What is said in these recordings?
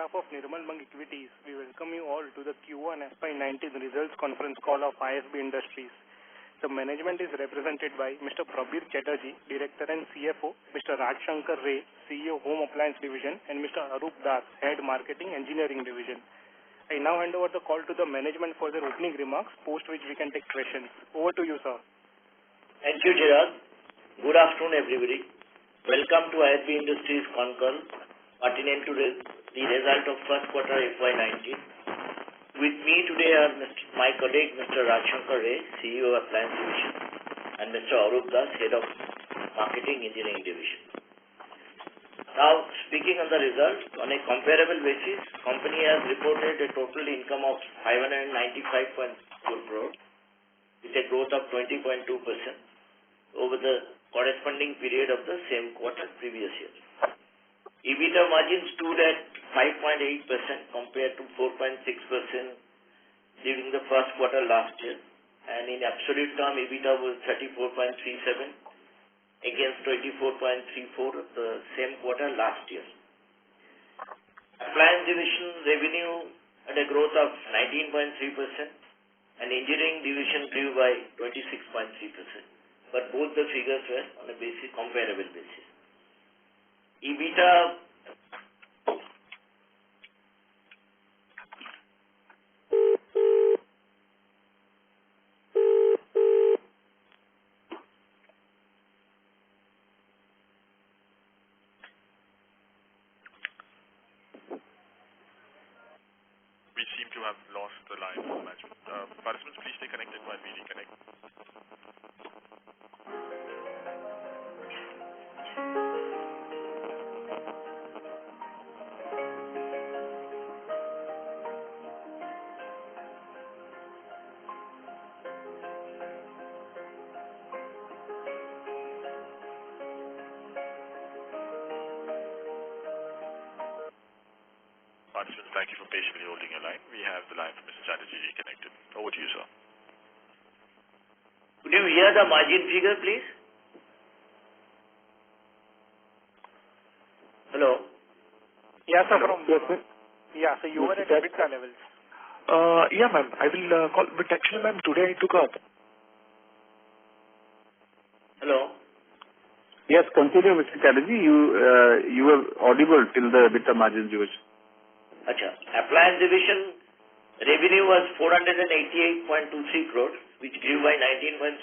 behalf of Nirmal Bang Equities, we welcome you all to the Q1 FY19 results conference call of IFB Industries. The management is represented by Mr. Prabir Chatterjee, Director and CFO, Mr. Raj Shankar Ray, CEO Home Appliance Division, and Mr. Arup Das, Head Marketing Engineering Division. I now hand over the call to the management for their opening remarks, post which we can take questions. Over to you, sir. Thank you, Chirag. Good afternoon, everybody. Welcome to IFB Industries con call pertinent to the result of first quarter FY19. With me today are my colleague Mr. Raj Shankar Ray, CEO of Appliance Division, and Mr. Arup Das, Head of Marketing Engineering Division. Now, speaking on the results, on a comparable basis, company has reported a total income of 595.4 crore with a growth of 20.2% over the corresponding period of the same quarter previous year. EBITDA margin stood at 5.8% compared to 4.6% during the first quarter last year, and in absolute term EBITDA was 34.37 against 24.34 of the same quarter last year. Appliance division revenue had a growth of 19.3% and engineering division grew by 26.3%. But both the figures were on a comparable basis. EBITDA We seem to have lost the line for management. Participants, please stay connected while we reconnect. Participants, thank you for patiently holding your line. We have the line from Mr. Chatterjee reconnected. Over to you, sir. Could you hear the margin figure, please? Hello? Yeah, sir. So you were at EBITDA levels. Yeah, ma'am. I will call. But actually, ma'am, today I took up. Hello? Yes, continue, Mr. Chatterjee. You were audible till the EBITDA margin division. Acha. Appliance division revenue was 488.23 crores, which grew by 19.3%.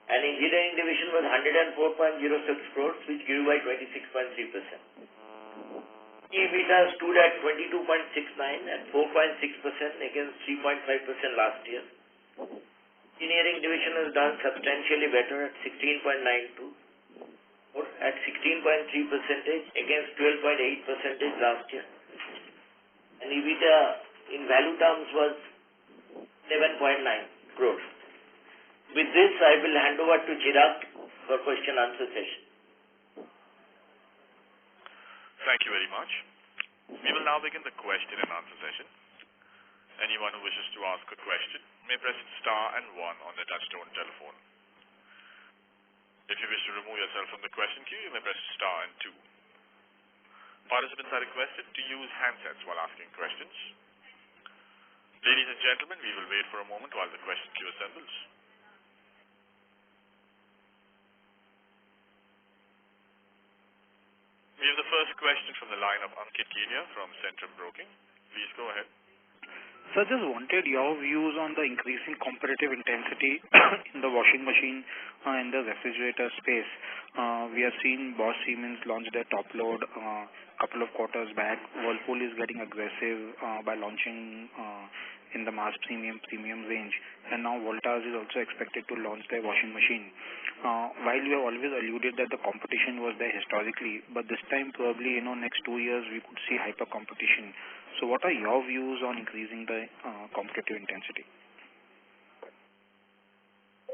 And engineering division was 104.06 crores, which grew by 26.3%. EBITDA stood at 22.69 and 4.6% against 3.5% last year. Engineering division has done substantially better at 16.92 or at 16.3% against 12.8% last year. And EBITDA in value terms was 7.9 crores. With this, I will hand over to Chirag for question answer session. Thank you very much. We will now begin the question and answer session. Anyone who wishes to ask a question may press star and 1 on their touchtone telephone. If you wish to remove yourself from the question queue, you may press star and 2. Participants are requested to use handsets while asking questions. Ladies and gentlemen, we will wait for a moment while the question queue assembles. We have the first question from the line of Ankit Kedia from Centrum Broking. Please go ahead. Sir, just wanted your views on the increasing competitive intensity in the washing machine and the refrigerator space. We have seen Bosch Siemens launch their top load a couple of quarters back. Whirlpool is getting aggressive by launching in the mass premium range, and now Voltas is also expected to launch their washing machine. While we have always alluded that the competition was there historically, but this time probably next 2 years we could see hyper competition. So what are your views on increasing the competitive intensity?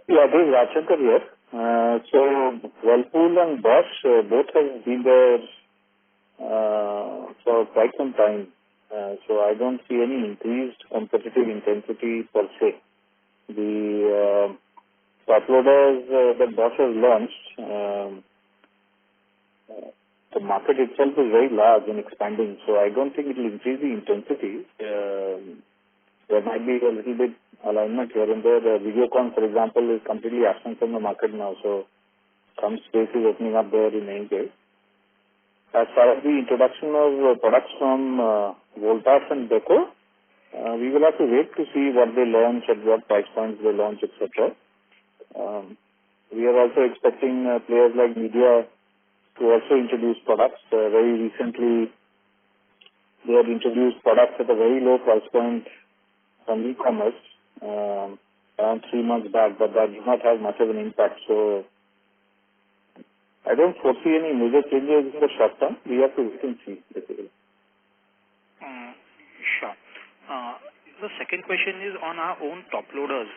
Yeah, this is Raj Shankar here. So Whirlpool and Bosch both have been there for quite some time. So I don't see any increased competitive intensity per se. The top loaders that Bosch has launched the market itself is very large and expanding, so I don't think it will increase the intensity. There might be a little bit alignment here and there. The Videocon, for example, is completely absent from the market now, so some space is opening up there in any case. As far as the introduction of products from Voltas and Deco, we will have to wait to see what they launch, at what price points they launch, etc. We are also expecting players like Media to also introduce products. Very recently, they had introduced products at a very low price point on e-commerce around 3 months back, but that did not have much of an impact. So I don't foresee any major changes in the short term. We have to wait and see, basically. Sure. The second question is on our own top loaders.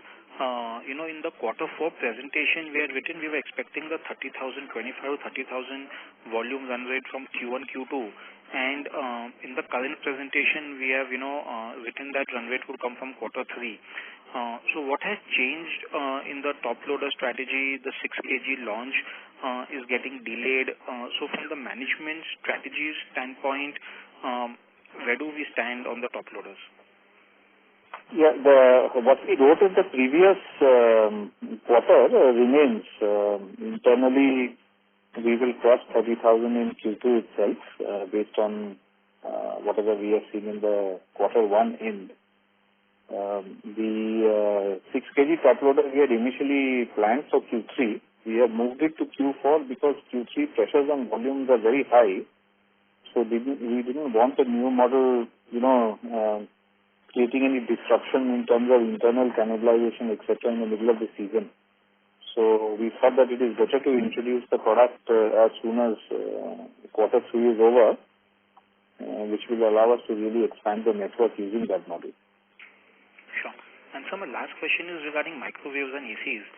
In the quarter 4 presentation, we had written we were expecting the 30,000, 25,000 to 30,000 volume run rate from Q1, Q2. And in the current presentation, we have, written that run rate would come from quarter 3. So what has changed in the top loader strategy? The 6 kg launch is getting delayed. So from the management strategy standpoint, where do we stand on the top loaders? Yeah, what we wrote in the previous quarter remains. Internally, we will cross 30,000 in Q2 itself, based on whatever we have seen in the quarter 1 end. The 6 kg top loader we had initially planned for Q3. We have moved it to Q4 because Q3 pressures on volumes are very high. So we didn't want a new model, creating any disruption in terms of internal cannibalization, etc. in the middle of the season. So we thought that it is better to introduce the product as soon as quarter 3 is over, which will allow us to really expand the network using that model. Sure. And so my last question is regarding microwaves and ACs.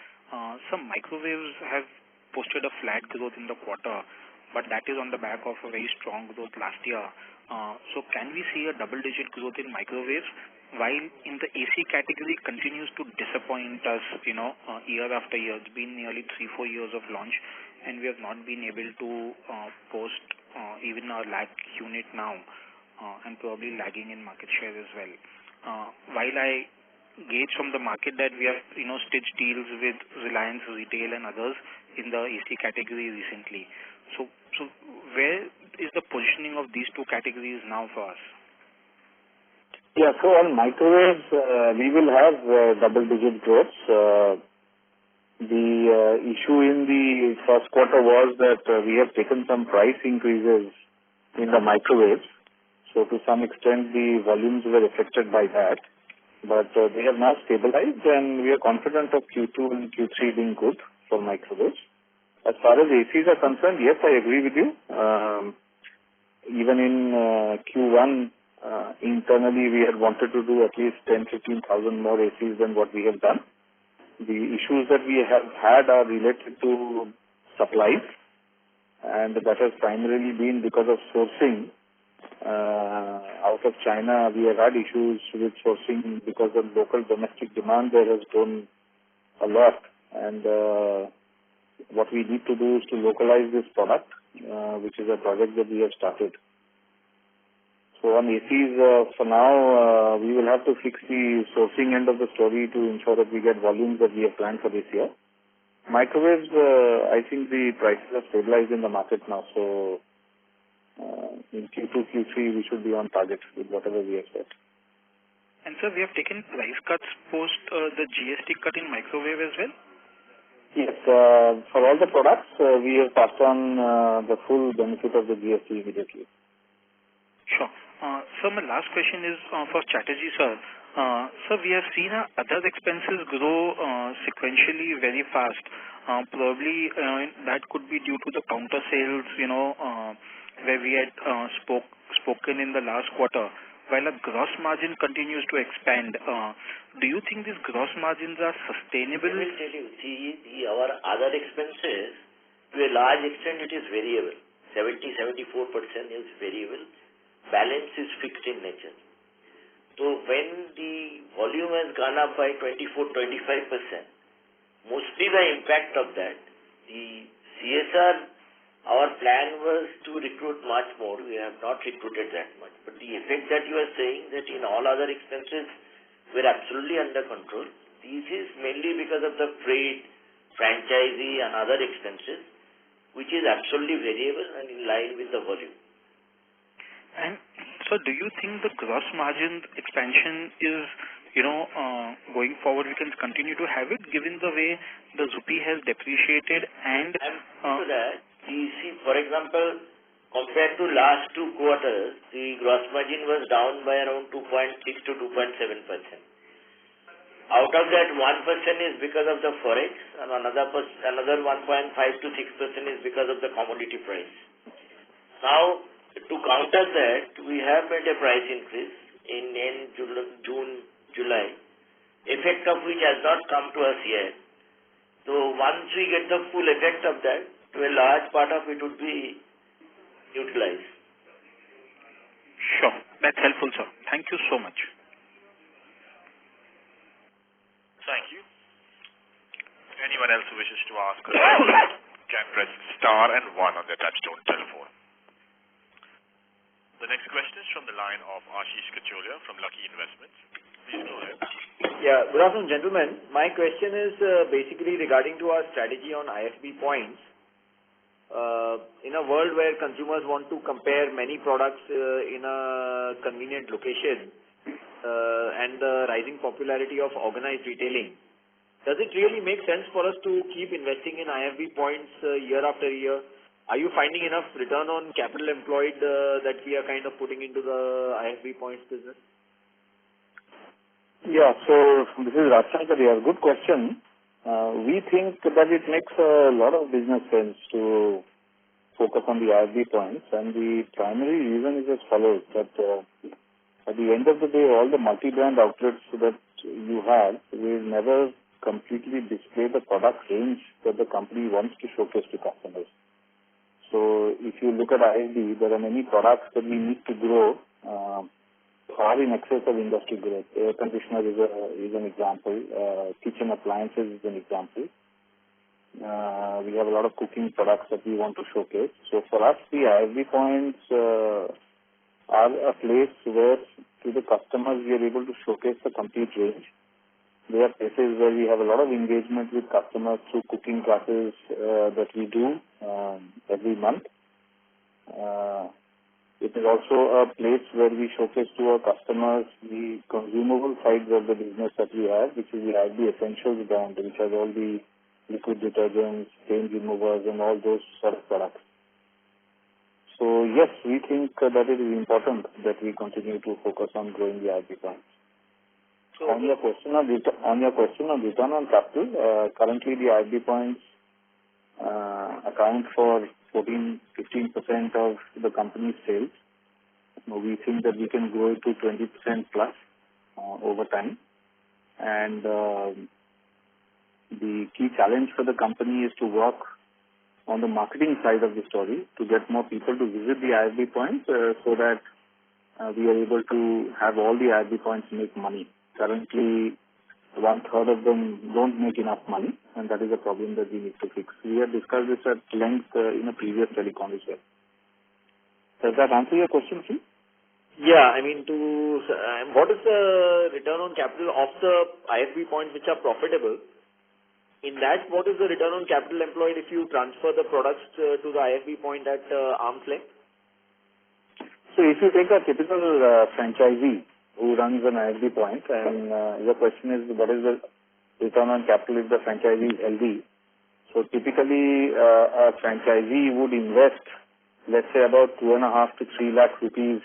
Some microwaves have posted a flat growth in the quarter, but that is on the back of a very strong growth last year. So can we see a double-digit growth in microwaves, while in the AC category continues to disappoint us, year after year? It's been nearly 3-4 years of launch, and we have not been able to post even our lag unit now, and probably lagging in market share as well. While I gauge from the market that we have, stitched deals with Reliance Retail and others in the AC category recently. So where is the positioning of these two categories now for us? Yeah, so on microwaves, we will have double-digit growth. The issue in the first quarter was that we have taken some price increases in the microwaves. So to some extent, the volumes were affected by that. But they have now stabilized, and we are confident of Q2 and Q3 being good for microwaves. As far as ACs are concerned, yes, I agree with you. Even in Q1, internally, we had wanted to do at least 10,000-15,000 more ACs than what we have done. The issues that we have had are related to supplies, and that has primarily been because of sourcing. Out of China, we have had issues with sourcing because of local domestic demand. There has grown a lot, and what we need to do is to localize this product, which is a project that we have started. So on ACs, for now, we will have to fix the sourcing end of the story to ensure that we get volumes that we have planned for this year. Microwaves, I think the prices are stabilized in the market now, so in Q2, Q3, we should be on target with whatever we have set. And sir, we have taken price cuts post the GST cut in microwave as well? Yes, for all the products, we have passed on the full benefit of the GST immediately. Sure. Sir, my last question is for Chatterjee sir. Sir, we have seen our other expenses grow sequentially very fast. Probably that could be due to the counter sales, where we had spoken in the last quarter, while our gross margin continues to expand. Do you think these gross margins are sustainable? I will tell you, our other expenses, to a large extent, it is variable. 70-74% is variable. Balance is fixed in nature. So when the volume has gone up by 24-25%, mostly the impact of that, the CSR our plan was to recruit much more. We have not recruited that much. But the effect that you are saying that in all other expenses, we're absolutely under control. This is mainly because of the freight, franchisee and other expenses, which is absolutely variable and in line with the volume. And so do you think the gross margin expansion is, going forward we can continue to have it given the way the rupee has depreciated and... to that, you see, for example, compared to last 2 quarters, the gross margin was down by around 2.6 to 2.7%. Out of that, 1% is because of the forex and another 1.5 to 6% is because of the commodity price. Now, to counter that, we have made a price increase in June, July, effect of which has not come to us yet. So once we get the full effect of that, to a large part of it would be utilized. Sure. That's helpful, sir. Thank you so much. Thank you. Anyone else who wishes to ask a question can press star and 1 on their touchtone telephone. The next question is from the line of Ashish Kacholia from Lucky Investments. Please go ahead. Yeah, good afternoon, gentlemen. My question is basically regarding to our strategy on IFB points. In a world where consumers want to compare many products in a convenient location and the rising popularity of organized retailing, does it really make sense for us to keep investing in IFB points year after year? Are you finding enough return on capital employed that we are kind of putting into the IFB points business? Yeah, so this is Rajshankar. Good question. We think that it makes a lot of business sense to focus on the IFB points, and the primary reason is as follows, that at the end of the day, all the multi-brand outlets that you have will never completely display the product range that the company wants to showcase to customers. So if you look at IFB, there are many products that we need to grow far in excess of industry growth. Air conditioner is an example. Kitchen appliances is an example. We have a lot of cooking products that we want to showcase. So for us, the IFB points are a place where to the customers we are able to showcase the complete range. There are places where we have a lot of engagement with customers through cooking classes that we do every month. It is also a place where we showcase to our customers the consumable sides of the business that we have, which is the IFB Essentials brand, which has all the liquid detergents, stain removers, and all those sort of products. So yes, we think that it is important that we continue to focus on growing the IFB points. So on your question on return on capital, currently the IFB points account for 14-15% of the company's sales. We think that we can grow it to 20% plus over time. And the key challenge for the company is to work on the marketing side of the story to get more people to visit the IFB points so that we are able to have all the IFB points make money. Currently, 1/3 of them don't make enough money, and that is a problem that we need to fix. We have discussed this at length in a previous telecon as well. Does that answer your question, please? Yeah, I mean, what is the return on capital of the IFB points which are profitable? In that, what is the return on capital employed if you transfer the products to the IFB point at arm's length? So if you take a typical franchisee who runs an IFB point, and your question is what is the return on capital if the franchisee is healthy. So typically a franchisee would invest, let's say, about 2.5 to 3 lakh rupees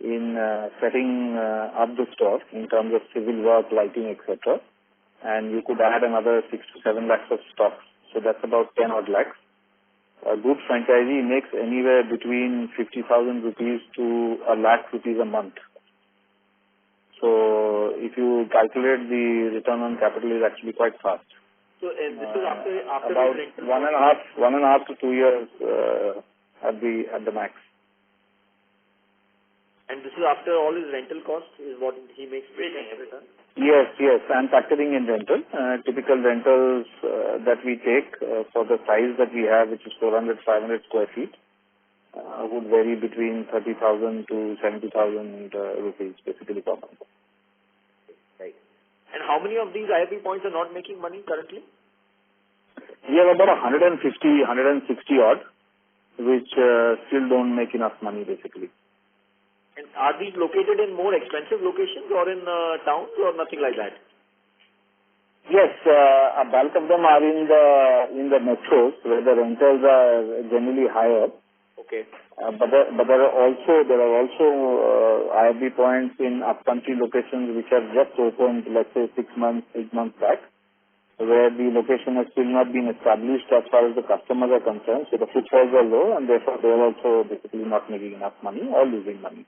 in setting up the store in terms of civil work, lighting, etc. And you could add another 6 to 7 lakhs of stock. So that's about 10 odd lakhs. A good franchisee makes anywhere between 50,000 rupees to a lakh rupees a month. So if you calculate, the return on capital is actually quite fast. So this is after about 1.5 to 2 years at the max. And And this is after all his rental costs is what he makes Everything. return? Yes, yes. I'm factoring in rental. Typical rentals that we take for the size that we have, which is 400, 500 square feet, would vary between 30,000 to 70,000 rupees basically per month. Right. And how many of these IFB points are not making money currently? We have about 150, 160 odd, which still don't make enough money basically. And are these located in more expensive locations or in towns or nothing like that? Yes, a bulk of them are in the metros where the rentals are generally higher. Okay. But there are also IFB points in upcountry locations which have just opened, let's say 6 months, 8 months back, where the location has still not been established as far as the customers are concerned. So the footfalls are low, and therefore they are also basically not making enough money or losing money.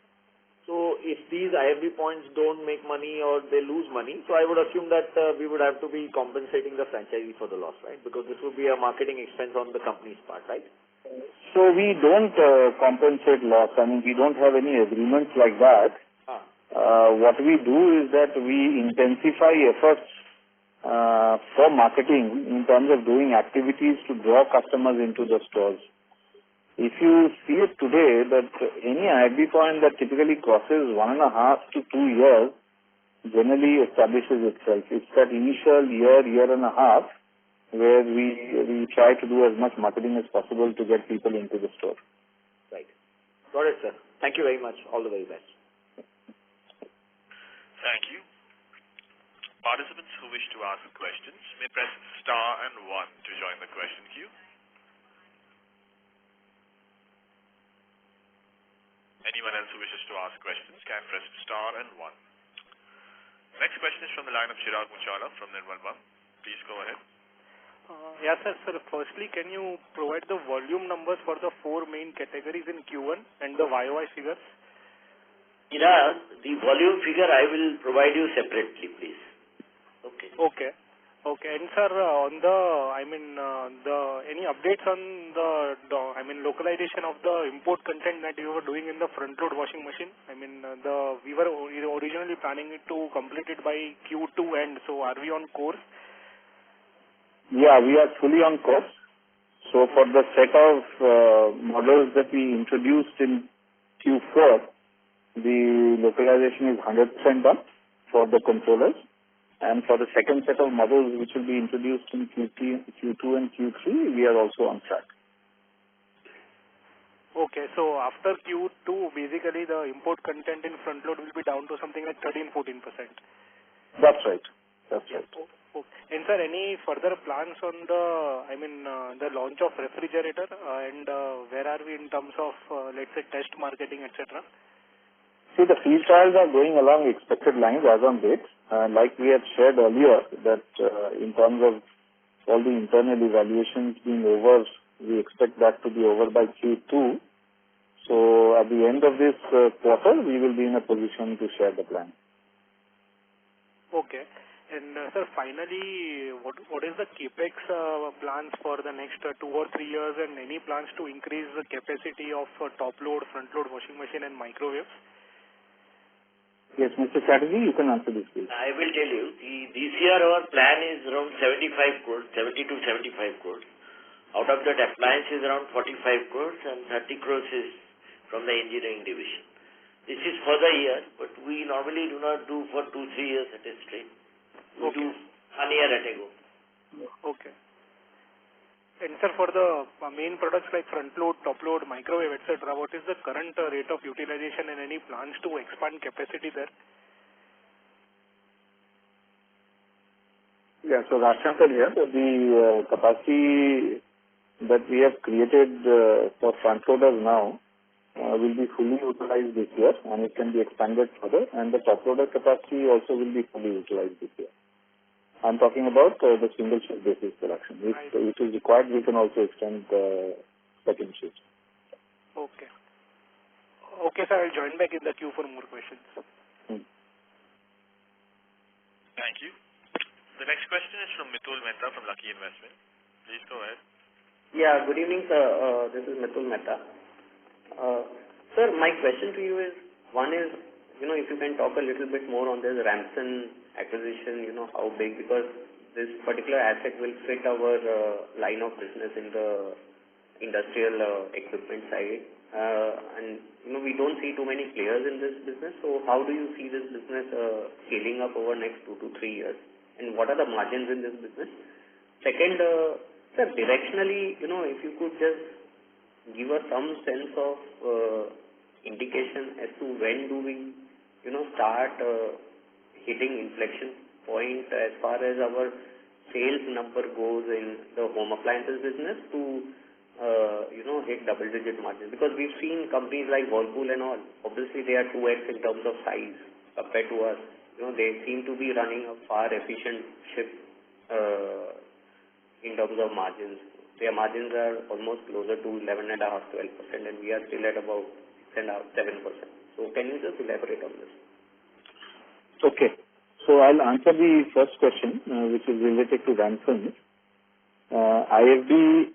So if these IFB points don't make money or they lose money, so I would assume that we would have to be compensating the franchisee for the loss, right? Because this would be a marketing expense on the company's part, right? So we don't compensate loss. I mean, we don't have any agreements like that. What we do is that we intensify efforts for marketing in terms of doing activities to draw customers into the stores. If you see it today, that any IFB point that typically crosses 1.5 to 2 years generally establishes itself. It's that initial year and a half where we try to do as much marketing as possible to get people into the store. Right. Got it, sir. Thank you very much. All the very best. Thank you. Participants who wish to ask questions may press star and 1 to join the question queue. Anyone else who wishes to ask questions can press star and 1. Next question is from the line of Chirag Muchala from Nirmal Bang. Please go ahead. Yes, sir. Firstly, can you provide the volume numbers for the 4 main categories in Q1 and the YOY figures? Chirag, the volume figure I will provide you separately, please. Okay. Okay. And sir, on any updates on the localization of the import content that you were doing in the front load washing machine? We were originally planning it to complete it by Q2 end. So are we on course? Yeah, we are fully on course. So for the set of models that we introduced in Q4, the localization is 100% done for the controllers. And for the second set of models which will be introduced in Q2 and Q3, we are also on track. Okay, so after Q2, basically the import content in front load will be down to something like 13-14%. That's right. That's right. And sir, any further plans on the launch of refrigerator and where are we in terms of, let's say, test marketing, etc.? See, the field trials are going along expected lines as on date. Like we had shared earlier, that in terms of all the internal evaluations being over, we expect that to be over by Q2. So at the end of this quarter, we will be in a position to share the plan. Okay. And sir, finally, what is the capex plans for the next 2 or 3 years, and any plans to increase the capacity of top load, front load washing machine and microwaves? Yes, Mr. Chatterjee, you can answer this, please. I will tell you. This year our plan is around 75 crores, 70 to 75 crores. Out of that, appliance is around 45 crores and 30 crores is from the engineering division. This is for the year, but we normally do not do for 2-3 years at a straight. We do 1 year at a go. Okay. And sir, for the main products like front load, top load, microwave, etc., what is the current rate of utilization and any plans to expand capacity there? Yeah, so Rashtrankar here, the capacity that we have created for front loaders now will be fully utilized this year, and it can be expanded further, and the top loader capacity also will be fully utilized this year. I'm talking about the single shift basis production. If it is required, we can also extend the second shift. Okay. Okay, sir, I'll join back in the queue for more questions. Thank you. The next question is from Mitul Mehta from Lucky Investment. Please go ahead. Yeah, good evening, sir. This is Mitul Mehta. Sir, my question to you is, One is, if you can talk a little bit more on this Ramson acquisition, how big, because this particular asset will fit our line of business in the industrial equipment side. And, we don't see too many players in this business. So how do you see this business scaling up over next 2 to 3 years? And what are the margins in this business? Second, sir, directionally, if you could just give us some sense of indication as to when do we, start hitting inflection point as far as our sales number goes in the home appliances business to, hit double-digit margins. Because we've seen companies like Whirlpool and all, obviously they are 2x in terms of size compared to us. They seem to be running a far efficient ship in terms of margins. Their margins are almost closer to 11.5%, 12%, and we are still at about 6.5%, 7%. So can you just elaborate on this? Okay. So I'll answer the first question, which is related to Ramson. IFB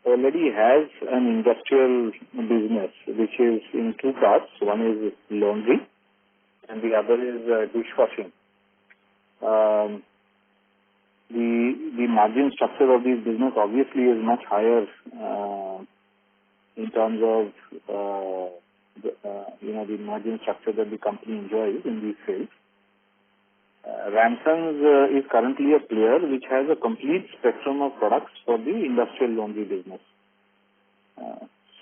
already has an industrial business, which is in two parts. One is laundry, and the other is dishwashing. The margin structure of this business obviously is much higher in terms of the margin structure that the company enjoys in these sales. Ramson's is currently a player which has a complete spectrum of products for the industrial laundry business.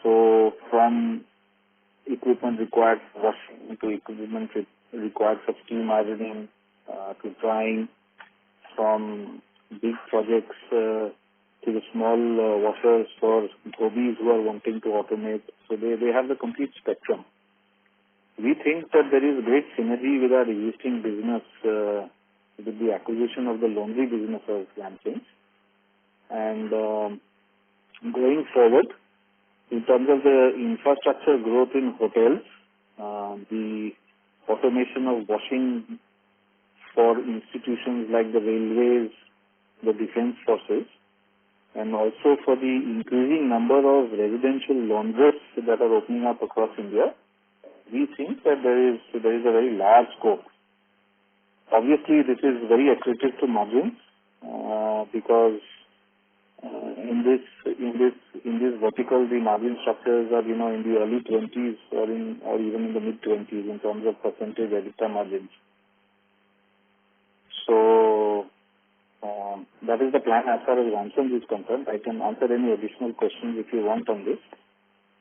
So from equipment required for washing to equipment required for steam ironing to drying, from big projects to the small washers for hobbies who are wanting to automate. So they have the complete spectrum. We think that there is great synergy with our existing business with the acquisition of the laundry business of Ramson. And going forward, in terms of the infrastructure growth in hotels, the automation of washing for institutions like the railways, the defense forces, and also for the increasing number of residential laundrets that are opening up across India, we think that there is a very large scope. Obviously, this is very accretive to margins because in this vertical, the margin structures are in the early 20s or even in the mid 20s in terms of percentage EBITDA margins. So that is the plan as far as Ramson is concerned. I can answer any additional questions if you want on this.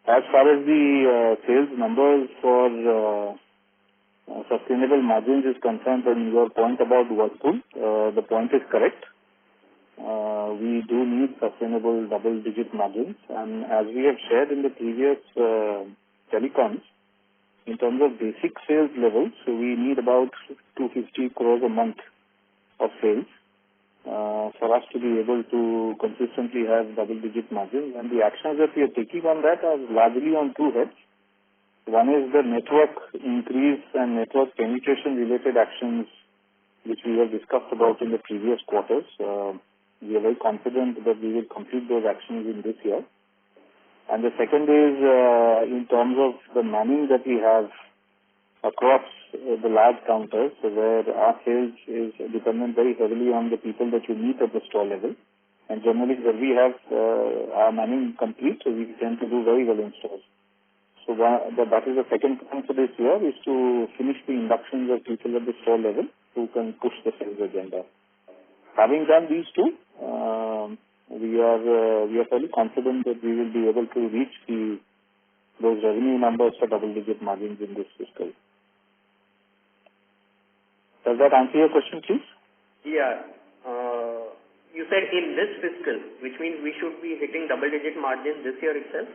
As far as the sales numbers for sustainable margins is concerned, and your point about Whirlpool, the point is correct. We do need sustainable double-digit margins, and as we have shared in the previous telecoms, in terms of basic sales levels, so we need about 250 crores a month of sales for us to be able to consistently have double-digit margins. And the actions that we are taking on that are largely on two heads. One is the network increase and network penetration related actions which we have discussed about in the previous quarters. We are very confident that we will complete those actions in this year. And the second is in terms of the manning that we have across the large counters, where our sales is dependent very heavily on the people that you meet at the store level. And generally, where we have our manning complete, so we tend to do very well in stores. So that is the second plan for this year, is to finish the inductions of people at the store level who can push the sales agenda. Having done these two, we are fairly confident that we will be able to reach those revenue numbers for double-digit margins in this fiscal. Does that answer your question, please? Yeah. You said in this fiscal, which means we should be hitting double-digit margins this year itself?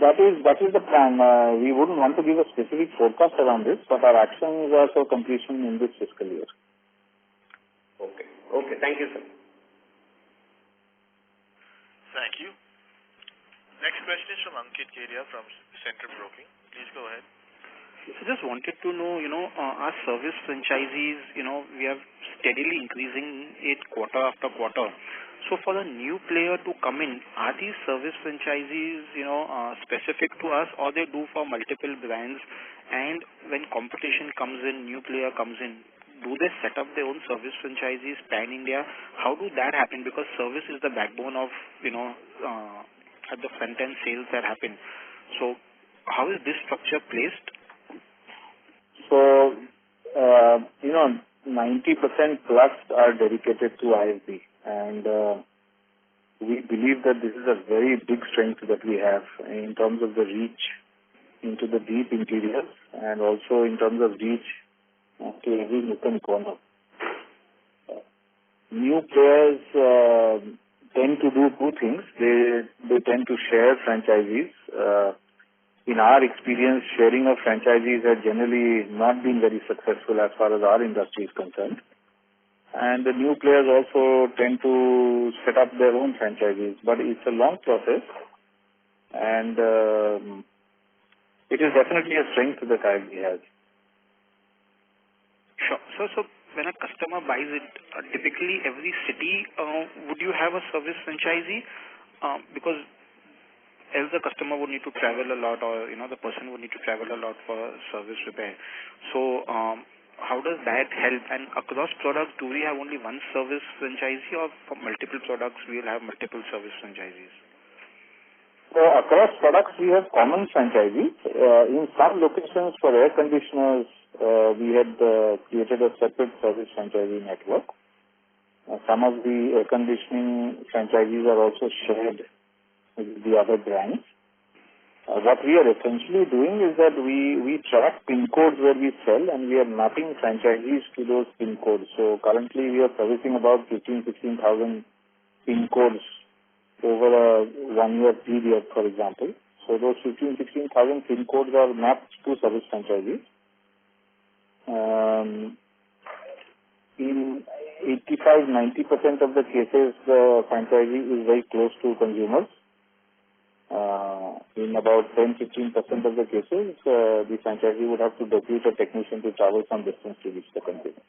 That is the plan. We wouldn't want to give a specific forecast around this, but our actions are for completion in this fiscal year. Okay. Okay. Thank you, sir. Thank you. Next question is from Ankit Kedia from Centrum Broking. Please go ahead. So just wanted to know, our service franchisees, we are steadily increasing it quarter after quarter. So for the new player to come in, are these service franchisees, specific to us, or they do for multiple brands? And when competition comes in, new player comes in, do they set up their own service franchisees pan-India? How do that happen? Because service is the backbone of, at the front-end sales that happen. So how is this structure placed? So, 90% plus are dedicated to IFB, and we believe that this is a very big strength that we have in terms of the reach into the deep interiors and also in terms of reach to every nook and corner. New players tend to do two things. They tend to share franchisees. In our experience, sharing of franchisees has generally not been very successful as far as our industry is concerned. And the new players also tend to set up their own franchisees. But it's a long process, and it is definitely a strength that IFB has. Sure. So when a customer buys it, typically every city, would you have a service franchisee? Because else the customer would need to travel a lot, or the person would need to travel a lot for service repair. So how does that help? And across products, do we have only one service franchisee, or for multiple products we will have multiple service franchisees? So across products we have common franchisees. In some locations for air conditioners, we had created a separate service franchisee network. Some of the air conditioning franchisees are also shared with the other brands. What we are essentially doing is that we track PIN codes where we sell, and we are mapping franchisees to those PIN codes. So currently we are servicing about 15,000-16,000 PIN codes over a 1-year period, for example. So those 15,000-16,000 PIN codes are mapped to service franchisees. In 85-90% of the cases, the franchisee is very close to consumers. In about 10-15% of the cases, the franchisee would have to depute a technician to travel some distance to reach the consumer.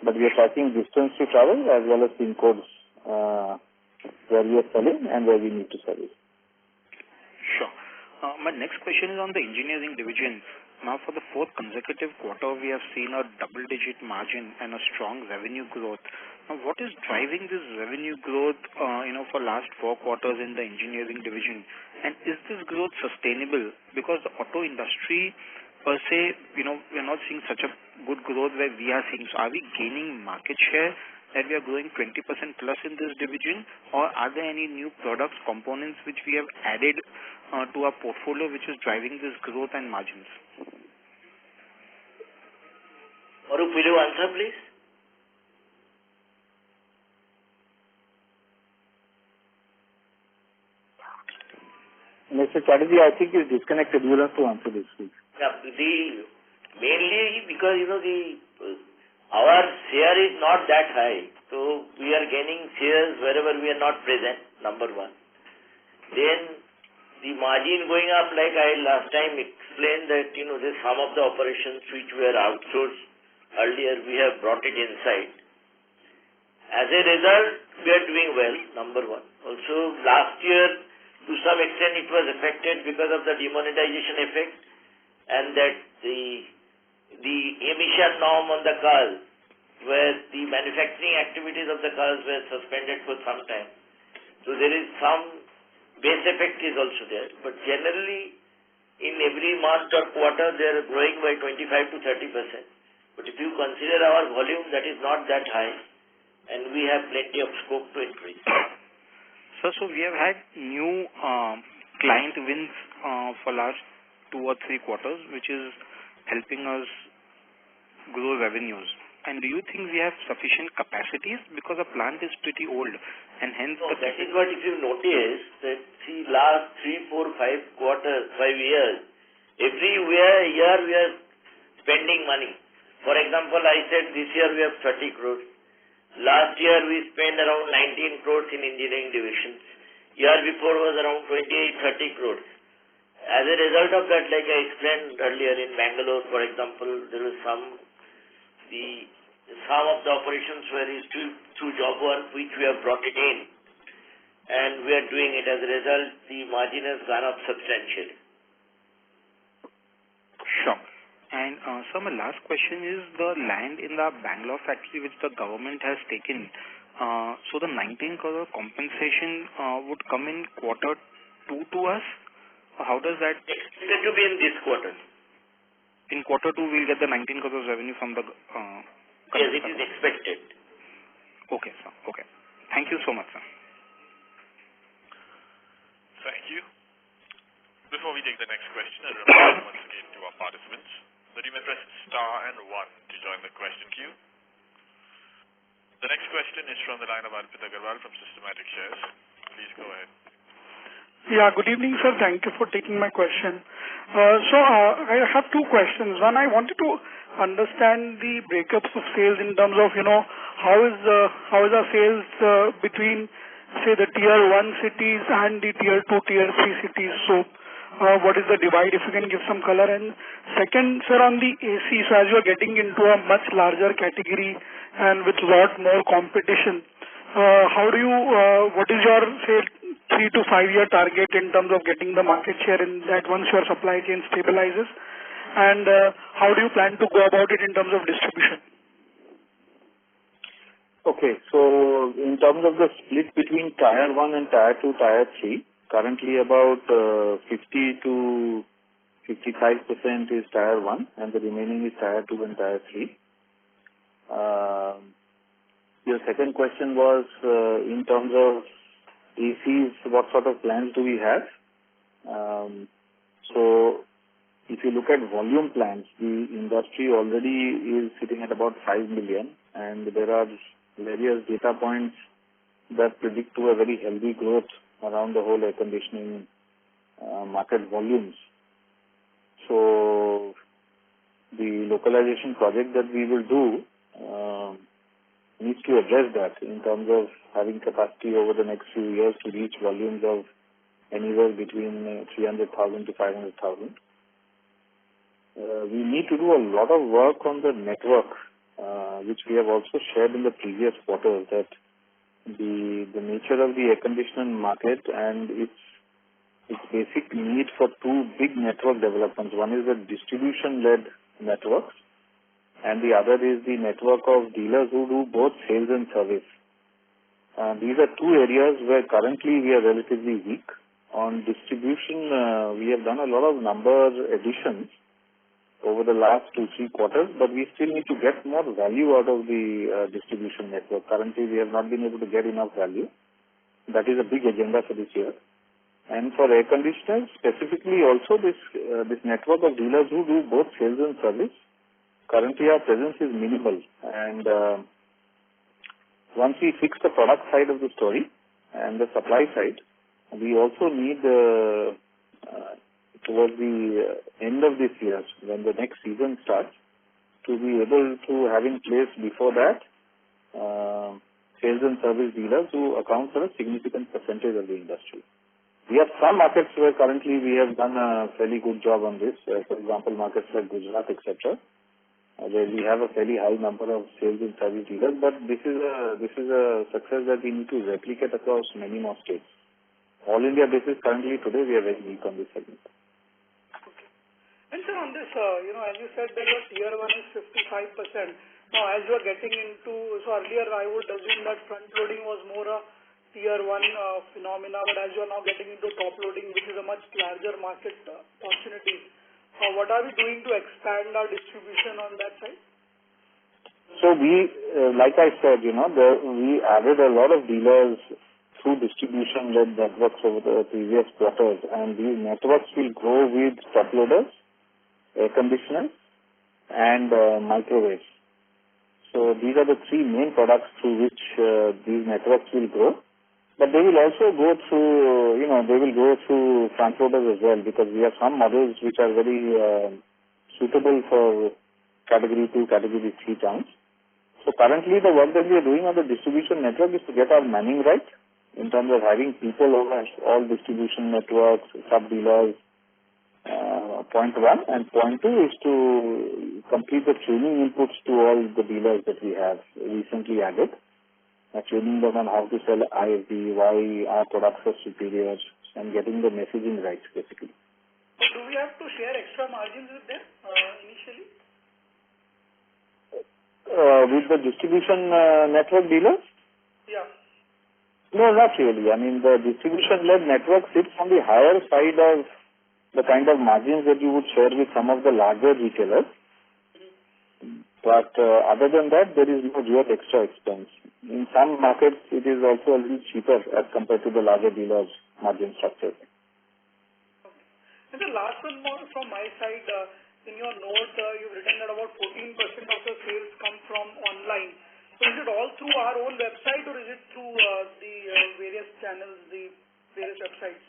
But we are tracking distance to travel as well as PIN codes where we are selling and where we need to sell it. Sure. My next question is on the engineering division. Now, for the fourth consecutive quarter, we have seen a double-digit margin and a strong revenue growth. Now, what is driving this revenue growth, for last 4 quarters in the engineering division? And is this growth sustainable? Because the auto industry, per se, we are not seeing such a good growth where we are seeing. So, are we gaining market share that we are growing 20% plus in this division? Or are there any new products, components which we have added to our portfolio which is driving this growth and margins? Marup, will you answer, please? Mr. Chatterjee, I think he's disconnected. You will have to answer this, please. Yeah, mainly because, our share is not that high. So we are gaining shares wherever we are not present, number one. Then the margin going up, like I last time explained that, there's some of the operations which were outsourced earlier, we have brought it inside. As a result, we are doing well, number one. Also, last year, to some extent, it was affected because of the demonetization effect, and that the emission norm on the cars, where the manufacturing activities of the cars were suspended for some time. So there is some base effect is also there. But generally, in every month or quarter, they are growing by 25 to 30%. But if you consider our volume, that is not that high, and we have plenty of scope to increase. So we have had new client wins for last 2 or 3 quarters, which is helping us grow revenues. And do you think we have sufficient capacities? Because the plant is pretty old, and hence... No, that is what if you notice, that see last 3, 4, 5 quarters, 5 years, every year we are spending money. For example, I said this year we have 30 crores. Last year we spent around 19 crores in engineering division. Year before was around 28-30 crores. As a result of that, like I explained earlier, in Bangalore, for example, there was the some of the operations were still through job work, which we have brought it in, and we are doing it. As a result, the margin has gone up substantially. Sure. And sir, my last question is the land in the Bangalore factory which the government has taken. So the 19 crore compensation would come in quarter 2 to us? How does that? Expected to be in this quarter. In quarter 2, we'll get the 19 crores revenue from the. Yes, it is expected. Okay, sir. Okay. Thank you so much, sir. Thank you. Before we take the next question, a reminder once again to our participants that you may press star and 1 to join the question queue. The next question is from the line of Arpit Agarwal from Systematic Shares. Please go ahead. Yeah, good evening, sir. Thank you for taking my question. I have two questions. One, I wanted to understand the breakups of sales in terms of, how is our sales between, say, the tier 1 cities and the tier 2, tier 3 cities. So, what is the divide, if you can give some color? And second, sir, on the AC, so as you are getting into a much larger category and with lot more competition, what is your, say, 3 to 5 year target in terms of getting the market share in that once your supply chain stabilizes? And how do you plan to go about it in terms of distribution? Okay, so in terms of the split between Tier 1 and Tier 2, Tier 3, currently about 50 to 55% is Tier 1 and the remaining is Tier 2 and Tier 3. Your second question was in terms of ACs, what sort of plans do we have? So if you look at volume plans, the industry already is sitting at about 5 million, and there are various data points that predict to a very healthy growth around the whole air conditioning market volumes. So the localization project that we will do needs to address that in terms of having capacity over the next few years to reach volumes of anywhere between 300,000 to 500,000. We need to do a lot of work on the network, which we have also shared in the previous quarters, that the nature of the air conditioning market and its basic need for two big network developments. One is the distribution-led networks, and the other is the network of dealers who do both sales and service. These are two areas where currently we are relatively weak. On distribution, we have done a lot of number additions over the last 2-3 quarters, but we still need to get more value out of the distribution network. Currently, we have not been able to get enough value. That is a big agenda for this year. And for air conditioners, specifically also this network of dealers who do both sales and service, currently our presence is minimal. And once we fix the product side of the story and the supply side, we also need towards the end of this year, when the next season starts, to be able to have in place before that sales and service dealers who account for a significant percentage of the industry. We have some markets where currently we have done a fairly good job on this. For example, markets like Gujarat, etc., where we have a fairly high number of sales and service dealers. But this is a success that we need to replicate across many more states. All India basis, currently today we are very weak on this segment. Okay. And sir, on this, as you said that your tier 1 is 55%. Now, as you are getting into, so earlier I would assume that front loading was more a tier 1 phenomena, but as you are now getting into top loading, which is a much larger market opportunity, what are we doing to expand our distribution on that side? So we, like I said, we added a lot of dealers through distribution-led networks over the previous quarters, and these networks will grow with top loaders, air conditioners, and microwaves. So these are the three main products through which these networks will grow. But they will also go through, they will go through front loaders as well, because we have some models which are very suitable for category 2, category 3 towns. So currently the work that we are doing on the distribution network is to get our manning right in terms of having people over all distribution networks, sub-dealers, point 1. And point 2 is to complete the training inputs to all the dealers that we have recently added. Training them on how to sell IFB, why our products are superior, and getting the messaging right, basically. Do we have to share extra margins with them initially? With the distribution network dealers? Yeah. No, not really. I mean, the distribution-led network sits on the higher side of the kind of margins that you would share with some of the larger retailers. But other than that, there is no real extra expense. In some markets, it is also a little cheaper as compared to the larger dealers' margin structure. And the last one more from my side, in your note, you've written that about 14% of the sales come from online. So is it all through our own website or is it through the various channels, the various websites?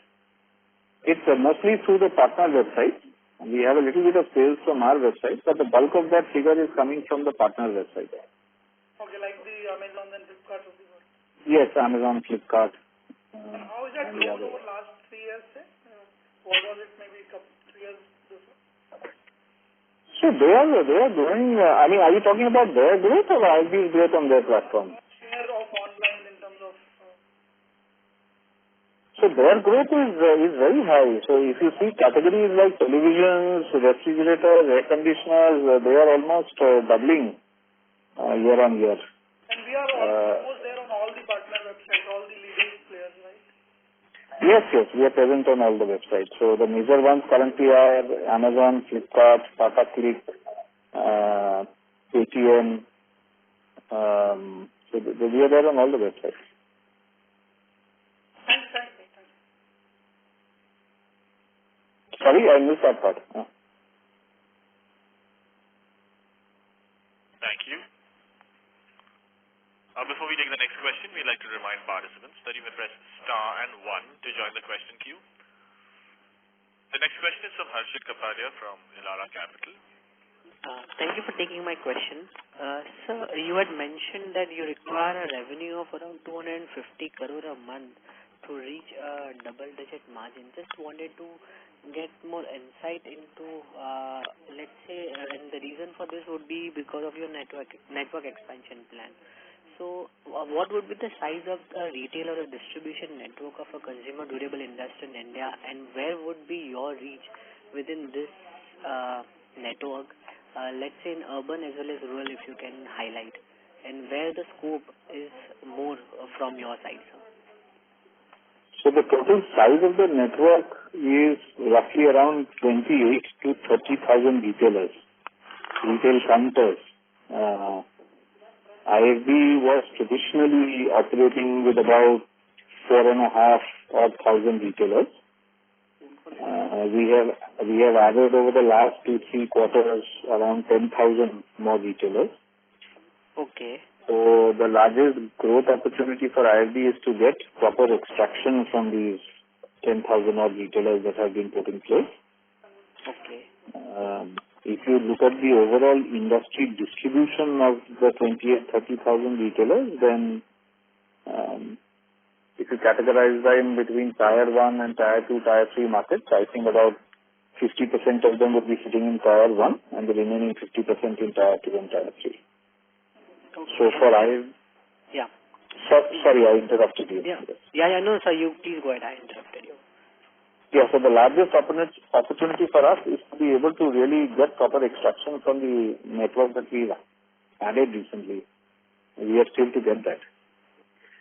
It's mostly through the partner website. We have a little bit of sales from our website, but the bulk of that figure is coming from the partner website. Okay, like the Amazon and Flipkart of the world. Yes, Amazon, Flipkart. And how is that grown over the last 3 years, say? What was it maybe 3 years before? So they are growing. I mean, are you talking about their growth or IFB's growth on their platform? Share of online in terms of. So their growth is very high. So if you see categories like televisions, refrigerators, air conditioners, they are almost doubling year on year. And we are almost there on all the partner websites, all the leading players, right? Yes, we are present on all the websites. So the major ones currently are Amazon, Flipkart, Tata Click, Paytm. So we are there on all the websites. Thanks. Sorry, I missed that part. Thank you. Before we take the next question, we'd like to remind participants that you may press star and 1 to join the question queue. The next question is from Harshit Kapadia from Elara Capital. Thank you for taking my question. Sir, you had mentioned that you require a revenue of around 250 crore a month to reach a double-digit margin. Just wanted to get more insight into, let's say, and the reason for this would be because of your network expansion plan. So, what would be the size of the retail or a distribution network of a consumer durable industry in India, and where would be your reach within this network? Let's say in urban as well as rural, if you can highlight, and where the scope is more from your side, sir. So the total size of the network is roughly around 28 to 30,000 retailers, retail counters. IFB was traditionally operating with about 4,500 retailers. We have added over the last 2-3 quarters around 10,000 more retailers. Okay. So the largest growth opportunity for IFB is to get proper extraction from these 10,000 odd retailers that have been put in place. Okay. If you look at the overall industry distribution of the 28,000-30,000 retailers, then if you categorize them between Tier 1 and Tier 2, Tier 3 markets, I think about 50% of them would be sitting in Tier 1 and the remaining 50% in Tier 2 and Tier 3. Okay. So for Yeah. Sorry, I interrupted you. Yeah, no, sir, you please go ahead. I interrupted you. Yeah, so the largest opportunity for us is to be able to really get proper extraction from the network that we've added recently. We are still to get that.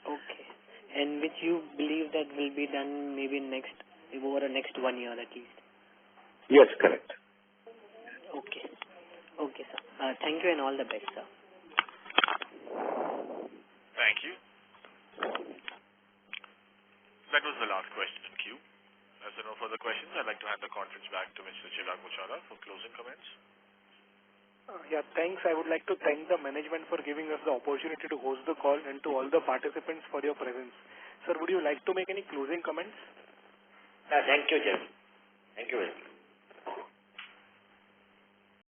Okay. And which you believe that will be done maybe over the next 1 year at least? Yes, correct. Okay. Okay, sir. Thank you and all the best, sir. Thank you. That was the last question in queue. As there are no further questions, I'd like to hand the conference back to Mr. Chirag Muchhala for closing comments. Thanks. I would like to thank the management for giving us the opportunity to host the call and to all the participants for your presence. Sir, would you like to make any closing comments? Thank you, Jeff. Thank you very much.